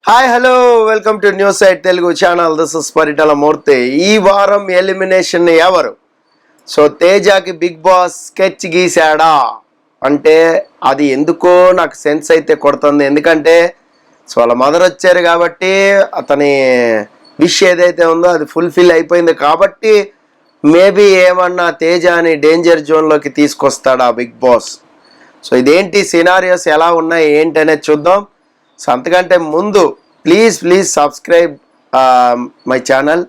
Hi hello welcome to news site Telugu channel. This is Paritala Murthy. ఈ వారం elimination ఎవరు? So తేజకి బిగ్ బాస్ స్కెచ్ గీసాడా అంటే అది ఎందుకో నాకు సెన్స్ అయితే కొడుతుంది. ఎందుకంటే సో వాళ్ళ మదర్ వచ్చారు కాబట్టి అతని విష్ ఏదైతే ఉందో అది ఫుల్ఫిల్ అయిపోయింది కాబట్టి మేబీ ఏమన్నా తేజని డేంజర్ జోన్లోకి తీసుకొస్తాడా బిగ్ బాస్. సో ఇదేంటి సినారియోస్ ఎలా ఉన్నాయి ఏంటి అనేది చూద్దాం. సో అంతకంటే ముందు ప్లీజ్ సబ్స్క్రైబ్ మై ఛానల్.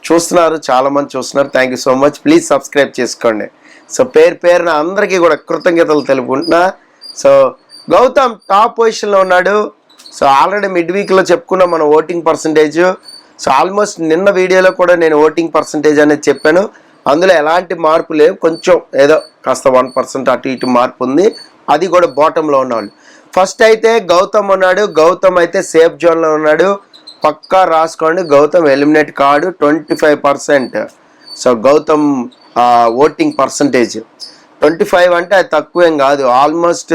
చూస్తున్నారు, చాలామంది చూస్తున్నారు, thank you so much. Please subscribe చేసుకోండి. సో పేరున అందరికీ కూడా కృతజ్ఞతలు తెలుపుకుంటున్నా. సో గౌతమ్ టాప్ పొజిషన్లో ఉన్నాడు. సో ఆల్రెడీ మిడ్ వీక్లో చెప్పుకున్నాం మన ఓటింగ్ పర్సంటేజ్. సో ఆల్మోస్ట్ నిన్న వీడియోలో కూడా నేను ఓటింగ్ పర్సంటేజ్ అనేది చెప్పాను. అందులో ఎలాంటి మార్పు లేవు, కొంచెం ఏదో కాస్త 1% అటు ఇటు మార్పు ఉంది. అది కూడా బాటంలో ఉన్నవాళ్ళు. ఫస్ట్ అయితే గౌతమ్ ఉన్నాడు. గౌతమ్ అయితే సేఫ్ జోన్లో ఉన్నాడు. పక్కా రాసుకోండి, గౌతమ్ ఎలిమినేట్ కాడు. 25%. సో గౌతమ్ ఓటింగ్ పర్సంటేజ్ 25 అంటే అది తక్కువేం కాదు. ఆల్మోస్ట్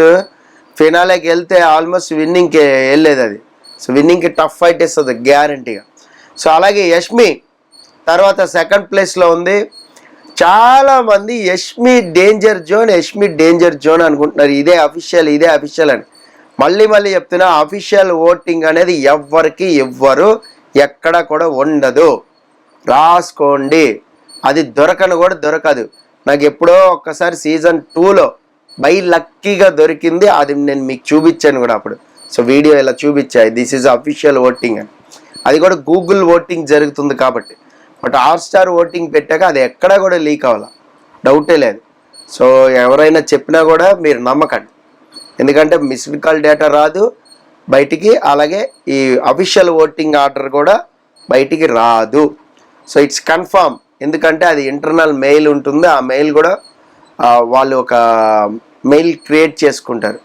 ఫినాలేకి వెళ్తే ఆల్మోస్ట్ విన్నింగ్కి వెళ్ళేది అది. సో విన్నింగ్కి టఫ్ ఫైట్ ఇస్తుంది గ్యారంటీగా. సో అలాగే యష్మి తర్వాత సెకండ్ ప్లేస్లో ఉంది. చాలామంది యష్మి డేంజర్ జోన్ అనుకుంటున్నారు. ఇదే అఫీషియల్ అని. మళ్ళీ చెప్తున్నా, అఫీషియల్ ఓటింగ్ అనేది ఎవ్వరు ఎక్కడ కూడా ఉండదు. రాసుకోండి. అది దొరకదు. నాకు ఎప్పుడో ఒక్కసారి సీజన్ 2లో బై లక్కీగా దొరికింది. అది నేను మీకు చూపించాను కూడా అప్పుడు. సో వీడియో ఇలా చూపించాయి, దిస్ ఈజ్ అఫీషియల్ ఓటింగ్ అని. అది కూడా గూగుల్ ఓటింగ్ జరుగుతుంది కాబట్టి. బట్ హాట్‌స్టార్ ఓటింగ్ పెట్టాక అది ఎక్కడా కూడా లీక్ అవ్వాలి, డౌటే లేదు. సో ఎవరైనా చెప్పినా కూడా మీరు నమ్మకండి, ఎందుకంటే మిస్డ్ కాల్ డేటా రాదు బయటికి. అలాగే ఈ అఫీషియల్ ఓటింగ్ ఆర్డర్ కూడా బయటికి రాదు. సో ఇట్స్ కన్ఫర్మ్, ఎందుకంటే అది ఇంటర్నల్ మెయిల్ ఉంటుంది. ఆ మెయిల్ కూడా వాళ్ళు ఒక మెయిల్ క్రియేట్ చేసుకుంటారు,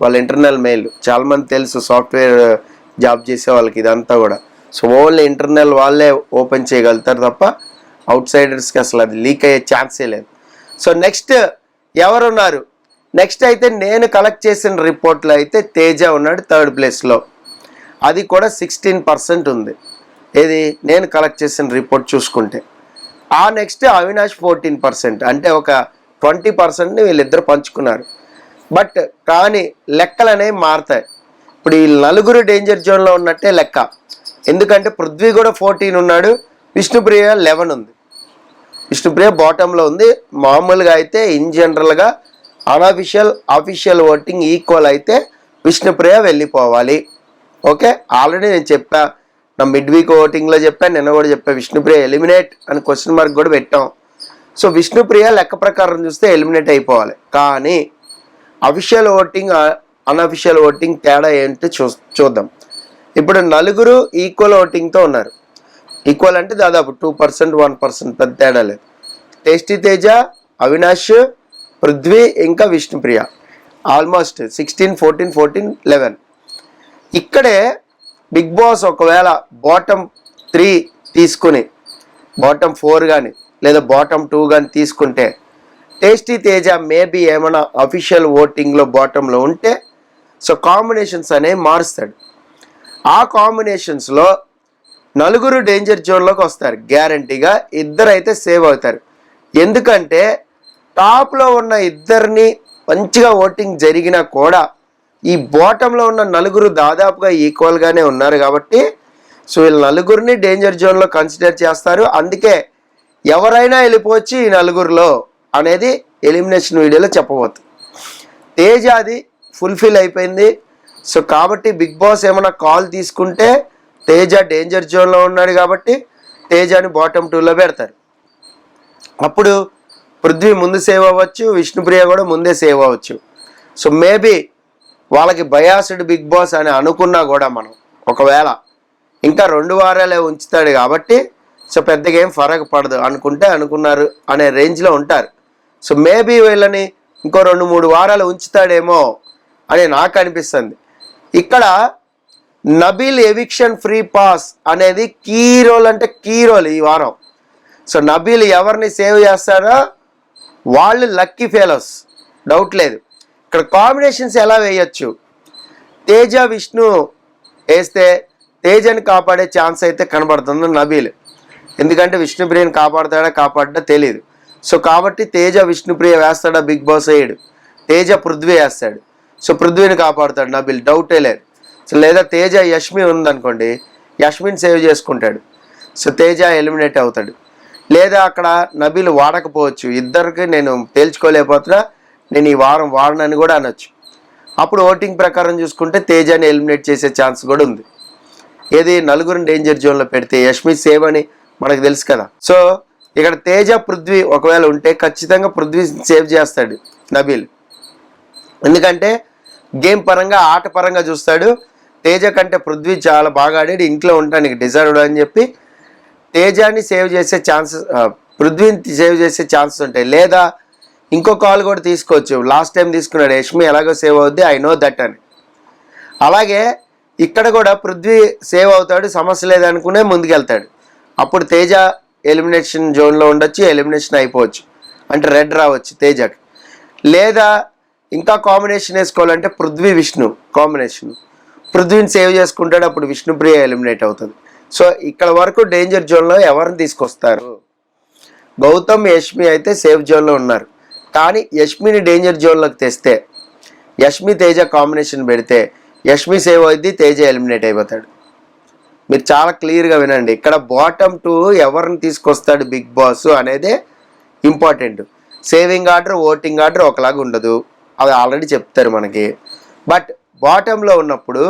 వాళ్ళ ఇంటర్నల్ మెయిల్. చాలామంది తెలుసు, సాఫ్ట్వేర్ జాబ్ చేసే వాళ్ళకి ఇదంతా కూడా. సో ఓన్లీ ఇంటర్నల్ వాళ్ళే ఓపెన్ చేయగలుగుతారు తప్ప అవుట్ సైడర్స్కి అసలు అది లీక్ అయ్యే ఛాన్సే లేదు. సో నెక్స్ట్ ఎవరున్నారు? నెక్స్ట్ అయితే నేను కలెక్ట్ చేసిన రిపోర్ట్లో అయితే తేజ ఉన్నాడు థర్డ్ ప్లేస్లో. అది కూడా 16% ఉంది. ఏది నేను కలెక్ట్ చేసిన రిపోర్ట్ చూసుకుంటే. ఆ నెక్స్ట్ అవినాష్ 14%. అంటే ఒక 20%ని వీళ్ళిద్దరు పంచుకున్నారు. బట్ కానీ లెక్కలు అనేవి మారుతాయి. ఇప్పుడు ఈ నలుగురు డేంజర్ జోన్లో ఉన్నట్టే లెక్క. ఎందుకంటే పృథ్వీ కూడా 14 ఉన్నాడు, విష్ణుప్రియ 11 ఉంది. విష్ణుప్రియ బాటంలో ఉంది. మామూలుగా అయితే ఇన్ జనరల్గా అఫీషియల్ ఓటింగ్ ఈక్వల్ అయితే విష్ణుప్రియ వెళ్ళిపోవాలి. ఓకే, ఆల్రెడీ నేను చెప్పా, నా మిడ్ వీక్ ఓటింగ్లో చెప్పాను, నిన్న కూడా చెప్పా, విష్ణుప్రియ ఎలిమినేట్ అని క్వశ్చన్ మార్క్ కూడా పెట్టాం. సో విష్ణుప్రియ లెక్క ప్రకారం చూస్తే ఎలిమినేట్ అయిపోవాలి. కానీ అఫీషియల్ ఓటింగ్ అన్అఫీషియల్ ఓటింగ్ తేడా ఏంటో చూద్దాం. ఇప్పుడు నలుగురు ఈక్వల్ ఓటింగ్తో ఉన్నారు. ఈక్వల్ అంటే దాదాపు 2%, 1% పెద్ద తేడా లేదు. టేస్టీ తేజ, అవినాష్, పృథ్వీ ఇంకా విష్ణుప్రియ ఆల్మోస్ట్ 16, 14, 11. ఇక్కడే బిగ్ బాస్ ఒకవేళ బాటమ్ 3 తీసుకుని బాటమ్ 4 కానీ లేదా బాటమ్ 2 కానీ తీసుకుంటే టేస్టీ తేజ మేబీ ఏమైనా అఫీషియల్ ఓటింగ్లో బాటంలో ఉంటే సో కాంబినేషన్స్ అనేవి మారుస్తాడు. ఆ కాంబినేషన్స్లో నలుగురు డేంజర్ జోన్లోకి వస్తారు గ్యారంటీగా. ఇద్దరైతే సేవ్ అవుతారు. ఎందుకంటే టాప్లో ఉన్న ఇద్దరిని మంచిగా ఓటింగ్ జరిగినా కూడా ఈ బాటంలో ఉన్న నలుగురు దాదాపుగా ఈక్వల్గానే ఉన్నారు కాబట్టి సో వీళ్ళు నలుగురిని డేంజర్ జోన్లో కన్సిడర్ చేస్తారు. అందుకే ఎవరైనా వెళ్ళిపోవచ్చు ఈ నలుగురిలో అనేది ఎలిమినేషన్ వీడియోలో చెప్పబోతుంది. తేజ అది ఫుల్ఫిల్ అయిపోయింది. సో కాబట్టి బిగ్ బాస్ ఏమైనా కాల్ తీసుకుంటే తేజ డేంజర్ జోన్లో ఉన్నాడు కాబట్టి తేజని బాటమ్ 2లో పెడతారు. అప్పుడు పృథ్వీ ముందు సేవ్ అవ్వచ్చు, విష్ణుప్రియ కూడా ముందే సేవ్ అవ్వచ్చు. సో మేబీ వాళ్ళకి బయాస్డ్ బిగ్ బాస్ అని అనుకున్నా కూడా మనం ఒకవేళ ఇంకా 2 వారాలే ఉంచుతాడు కాబట్టి సో పెద్దగా ఏం ఫరక్ పడదు అనుకున్నారు అనే రేంజ్లో ఉంటారు. సో మేబీ వీళ్ళని ఇంకో 2-3 వారాలు ఉంచుతాడేమో అని నాకు అనిపిస్తుంది. ఇక్కడ నబీల్ ఎవిక్షన్ ఫ్రీ పాస్ అనేది కీ రోల్ ఈ వారం. సో నబీల్ ఎవరిని సేవ్ చేస్తారో వాళ్ళు లక్కీ ఫెలోస్, డౌట్ లేదు. ఇక్కడ కాంబినేషన్స్ ఎలా వేయచ్చు? తేజ విష్ణు వేస్తే తేజని కాపాడే ఛాన్స్ అయితే కనబడుతుంది నబీల్. ఎందుకంటే విష్ణుప్రియని కాపాడా తెలియదు. సో కాబట్టి తేజ విష్ణుప్రియ వేస్తాడా, బిగ్ బాస్ వేయడు. తేజ పృథ్వీ వేస్తాడు. సో పృథ్వీని కాపాడుతాడు నబీల్, డౌటే లేదు. సో లేదా తేజ యష్మి ఉందనుకోండి, యష్మిని సేవ్ చేసుకుంటాడు. సో తేజ ఎలిమినేట్ అవుతాడు. లేదా అక్కడ నబీల్ వాడకపోవచ్చు, ఇద్దరికి నేను తేల్చుకోలేకపోతున్నా, నేను ఈ వారం వాడనని కూడా అనొచ్చు. అప్పుడు ఓటింగ్ ప్రకారం చూసుకుంటే తేజని ఎలిమినేట్ చేసే ఛాన్స్ కూడా ఉంది. ఏది నలుగురిని డేంజర్ జోన్లో పెడితే యష్మి సేవ్ అని మనకు తెలుసు కదా. సో ఇక్కడ తేజ పృథ్వీ ఒకవేళ ఉంటే ఖచ్చితంగా పృథ్వీ సేవ్ చేస్తాడు నబీల్. ఎందుకంటే గేమ్ పరంగా ఆట పరంగా చూస్తాడు. తేజ కంటే పృథ్వీ చాలా బాగా ఆడాడు, ఇంట్లో ఉండడానికి డిజర్వ్డ్ అని చెప్పి తేజాన్ని సేవ్ చేసే ఛాన్సెస్, పృథ్వీని సేవ్ చేసే ఛాన్సెస్ ఉంటాయి. లేదా ఇంకో కాల్ కూడా తీసుకోవచ్చు. లాస్ట్ టైం తీసుకున్నాడు, యష్మి ఎలాగో సేవ్ అవుద్ది, ఐ నో దట్ అని. అలాగే ఇక్కడ కూడా పృథ్వీ సేవ్ అవుతాడు, సమస్య లేదనుకునే ముందుకెళ్తాడు. అప్పుడు తేజ ఎలిమినేషన్ జోన్లో ఉండొచ్చు, ఎలిమినేషన్ అయిపోవచ్చు, అంటే రెడ్ రావచ్చు తేజకి. లేదా ఇంకా కాంబినేషన్ వేసుకోవాలంటే పృథ్వీ విష్ణు కాంబినేషన్, పృథ్వీని సేవ్ చేసుకుంటాడు, అప్పుడు విష్ణుప్రియ ఎలిమినేట్ అవుతుంది. సో ఇక్కడ వరకు డేంజర్ జోన్లో ఎవరిని తీసుకొస్తారు? గౌతమ్ యష్మి అయితే సేఫ్ జోన్లో ఉన్నారు. కానీ యష్మిని డేంజర్ జోన్లోకి తెస్తే, యష్మి తేజ కాంబినేషన్ పెడితే యష్మి సేవ్ అవుద్ది, తేజ ఎలిమినేట్ అయిపోతాడు. మీరు చాలా క్లియర్గా వినండి. ఇక్కడ బాటమ్ 2 ఎవరిని తీసుకొస్తాడు బిగ్ బాస్ అనేది important. Saving order, voting order ఒకలాగా ఉండదు, అవి ఆల్రెడీ చెప్తారు మనకి. బట్ బాటంలో ఉన్నప్పుడు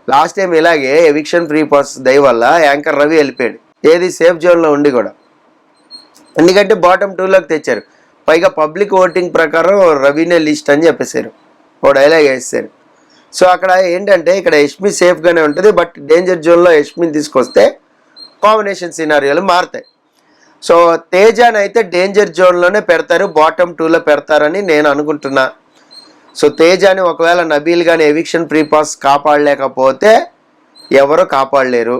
లాస్ట్ టైం ఇలాగే ఎవిక్షన్ ఫ్రీ పాస్ దయ వల్ల యాంకర్ రవి వెళ్ళిపోయాడు, ఏది సేఫ్ జోన్లో ఉండి కూడా. ఎందుకంటే బాటమ్ 2లోకి తెచ్చారు. పైగా పబ్లిక్ ఓటింగ్ ప్రకారం రవినే లిస్ట్ అని చెప్పేశారు, ఓ డైలాగ్ వేస్తారు. సో అక్కడ ఏంటంటే ఇక్కడ యష్మి సేఫ్గానే ఉంటుంది, బట్ డేంజర్ జోన్లో యష్మిని తీసుకొస్తే కాంబినేషన్ సినారియోలు మారుతాయి. సో తేజాని అయితే డేంజర్ జోన్లోనే పెడతారు, బాటమ్ 2లో పెడతారని నేను అనుకుంటున్నా. సో తేజాని ఒకవేళ నబీల్ కానీ ఎవిక్షన్ ఫ్రీ పాస్ కాపాడలేకపోతే ఎవరో కాపాడలేరు.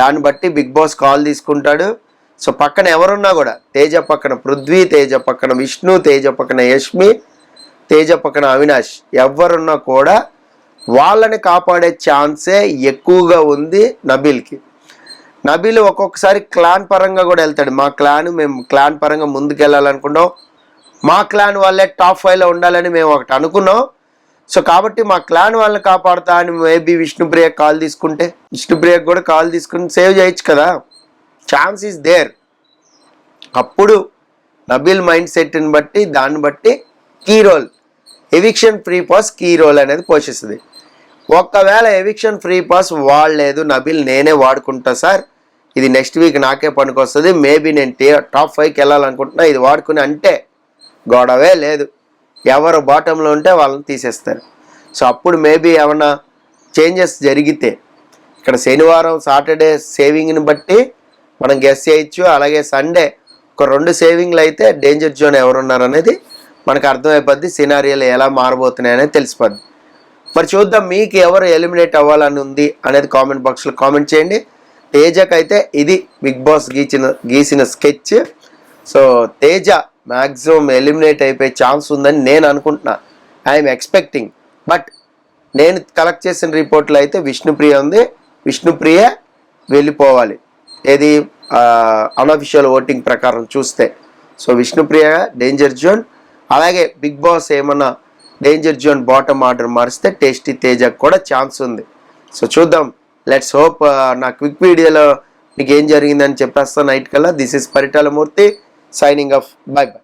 దాన్ని బట్టి బిగ్ బాస్ కాల్ తీసుకుంటాడు. సో పక్కన ఎవరున్నా కూడా, తేజ పక్కన పృథ్వీ, తేజ పక్కన విష్ణు, తేజ పక్కన యష్మి, తేజ పక్కన అవినాష్, ఎవరున్నా కూడా వాళ్ళని కాపాడే ఛాన్సే ఎక్కువగా ఉంది నబీల్కి. నబీల్ ఒక్కొక్కసారి క్లాన్ పరంగా కూడా వెళ్తాడు. మేము క్లాన్ పరంగా ముందుకు వెళ్ళాలనుకున్నాం, మా క్లాన్ వాళ్ళే టాప్ 5లో ఉండాలని మేము ఒకటి అనుకున్నాం. సో కాబట్టి మా క్లాన్ వాళ్ళని కాపాడుతా అని మేబీ విష్ణుప్రియ కాల్ తీసుకుంటే, విష్ణుప్రియకు కూడా కాల్ తీసుకుని సేవ్ చేయొచ్చు కదా, ఛాన్స్ ఈజ్ దేర్. అప్పుడు నబీల్ మైండ్ సెట్ని బట్టి, దాన్ని బట్టి key role, eviction free pass key role అనేది పోషిస్తుంది. ఒకవేళ ఎవిక్షన్ ఫ్రీ పాస్ వాడలేదు నబీల్, నేనే వాడుకుంటా సార్, ఇది నెక్స్ట్ వీక్ నాకే పనికొస్తుంది, మేబీ నేను టాప్ 5కి వెళ్ళాలనుకుంటున్నా, ఇది వాడుకుని అంటే గొడవే లేదు, ఎవరు బాటంలో ఉంటే వాళ్ళని తీసేస్తారు. సో అప్పుడు మేబీ ఏమన్నా చేంజెస్ జరిగితే, ఇక్కడ శనివారం సాటర్డే సేవింగ్ని బట్టి మనం గెస్ చేయొచ్చు. అలాగే సండే ఒక 2 సేవింగ్లు అయితే డేంజర్ జోన్ ఎవరున్నారు అనేది మనకు అర్థమైపోద్ది, సినారియోలు ఎలా మారబోతున్నాయి అనేది తెలిసిపోద్ది. మరి చూద్దాం మీకు ఎవరు ఎలిమినేట్ అవ్వాలని ఉంది అనేది కామెంట్ బాక్స్లో కామెంట్ చేయండి. తేజకి అయితే ఇది బిగ్ బాస్ గీసిన sketch. So Teja maximum eliminate అయిపోయే ఛాన్స్ ఉందని నేను అనుకుంటున్నా, ఐఎమ్ ఎక్స్పెక్టింగ్. బట్ నేను కలెక్ట్ చేసిన రిపోర్ట్లో అయితే విష్ణుప్రియ ఉంది, విష్ణుప్రియ వెళ్ళిపోవాలి, ఏది అన్అఫిషియల్ ఓటింగ్ ప్రకారం చూస్తే. So Vishnupriya danger zone. అలాగే బిగ్ బాస్ ఏమన్నా డేంజర్ జోన్ బాటమ్ ఆర్డర్ మారిస్తే టేస్టీ తేజకు కూడా ఛాన్స్ ఉంది. సో చూద్దాం, లెట్స్ హోప్. నా క్విక్ వీడియోలో మీకు ఏం జరిగిందని చెప్పేస్తాను నైట్ కల్లా. This is Paritala Murthy signing off, by by.